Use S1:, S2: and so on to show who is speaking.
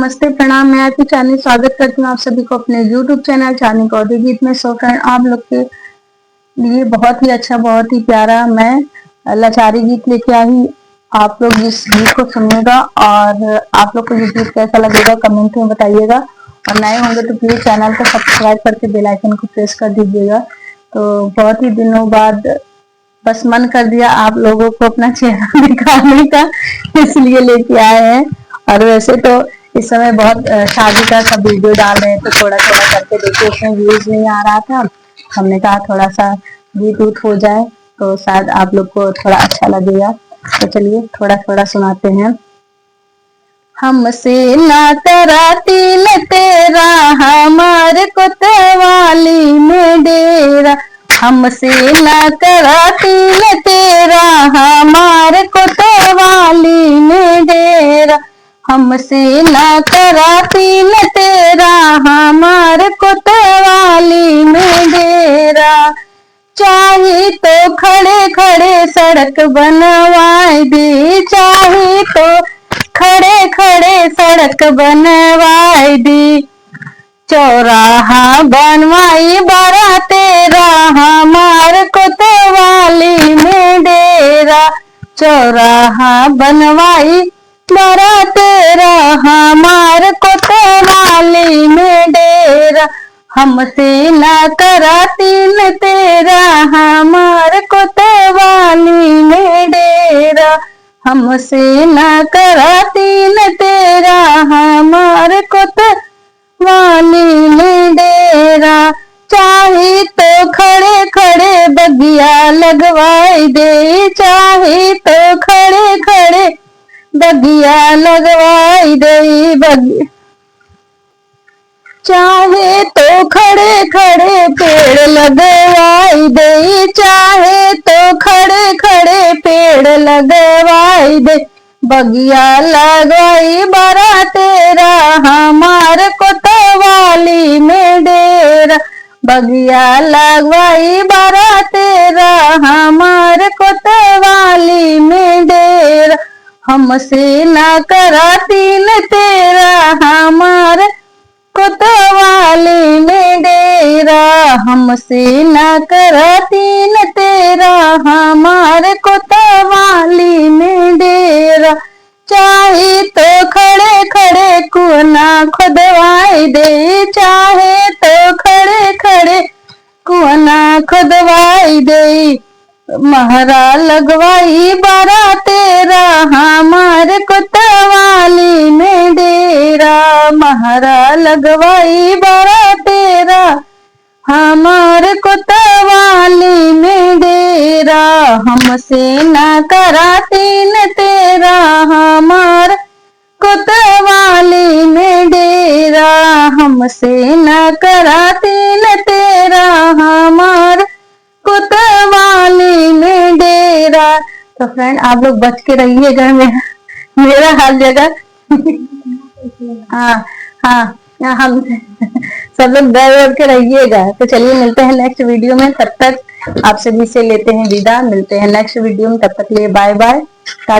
S1: नमस्ते प्रणाम। मैं आपकी चांदनी स्वागत करती हूँ आप सभी को अपने YouTube चैनल चांदनी कौड़ी गीत में। सो फ्रेंड, आप लोग के लिए बहुत ही अच्छा, बहुत ही प्यारा मैं लाचारी गीत लेके आई। आप लोग इस गीत को सुनिएगा और आप लोग को ये गीत कैसा लगेगा कमेंट में बताइएगा। और नए होंगे तो प्लीज चैनल को सब्सक्राइब करके बेल आइकन को प्रेस कर दीजिएगा। तो बहुत ही दिनों बाद बस मन कर दिया आप लोगों को अपना चेहरा दिखाने का, इसलिए लेके आए हैं। और वैसे तो इस समय बहुत शादी का सब वीडियो डाल रहे हैं, तो थोड़ा थोड़ा करके देखिए, उसमें व्यूज नहीं आ रहा था। हमने कहा थोड़ा सा गीत उत हो जाए तो शायद आप लोग को थोड़ा अच्छा लगेगा। तो चलिए थोड़ा थोड़ा सुनाते हैं। हमसे ना करा तिल तेरा, हमारे कोतवाली में डेरा। हमसे ना करा तिल तेरा, हमारे कोतवाली में डेरा। हमसे ना करा तिल तेरा, हमारे कोतवाली में डेरा। चाहे तो खड़े खड़े सड़क बनवाए दे, चाहे तो खड़े खड़े सड़क बनवाए दी। चौराहा बनवाई बड़ा तेरा, हमार कोतवाली में डेरा। चौराहा बनवाई बड़ा तेरा, हमार कोतवाली में डेरा। हमसे ना करा तिल तेरा, हमार कोतवाली में डेरा। हमसे ना करा तिल तेरा, हमार कोतवाली में डेरा। चाहे तो खड़े खड़े बगिया लगवाई दे, चाहे तो खड़े खड़े बगिया लगवाई दे। चाहे तो खड़े खड़े पेड़ लगवाई दे, चाहे तो खड़े खड़े पेड़ लगवाई दे। बगिया लगवाई बड़ा तेरा, हमार कोतवाली में डेरा। बगिया लगवाई बड़ा तेरा, हमार कोतवाली में डेरा। हमसे ना करा तिल तेरा, हमार कोतवाली में डेरा। हमसे ना करा तिल तेरा, हमार कोतवाली में डेरा। चाहे तो खड़े खड़े कुआं खुदवाई दे, चाहे तो खड़े खड़े कुआं खुदवाई दे। महरा लगवाई बड़ा तेरा, हमार कोतवाली में डेरा। महरा लगवाई बड़ा तेरा, हमार कोतवाली में डेरा। हमसे ना करा तिल तेरा, हमार कोतवाली में डेरा। हमसे ना करा तिल तेरा, हमार कोतवाली में डेरा। तो फ्रेंड, आप लोग बच के रहिएगा मेरा हर जगह। हाँ हाँ, हम सब लोग डर के रहिएगा। तो चलिए मिलते हैं नेक्स्ट वीडियो में। तब तक आप सभी से लेते हैं विदा। मिलते हैं नेक्स्ट वीडियो में, तब तक लिए बाय बाय।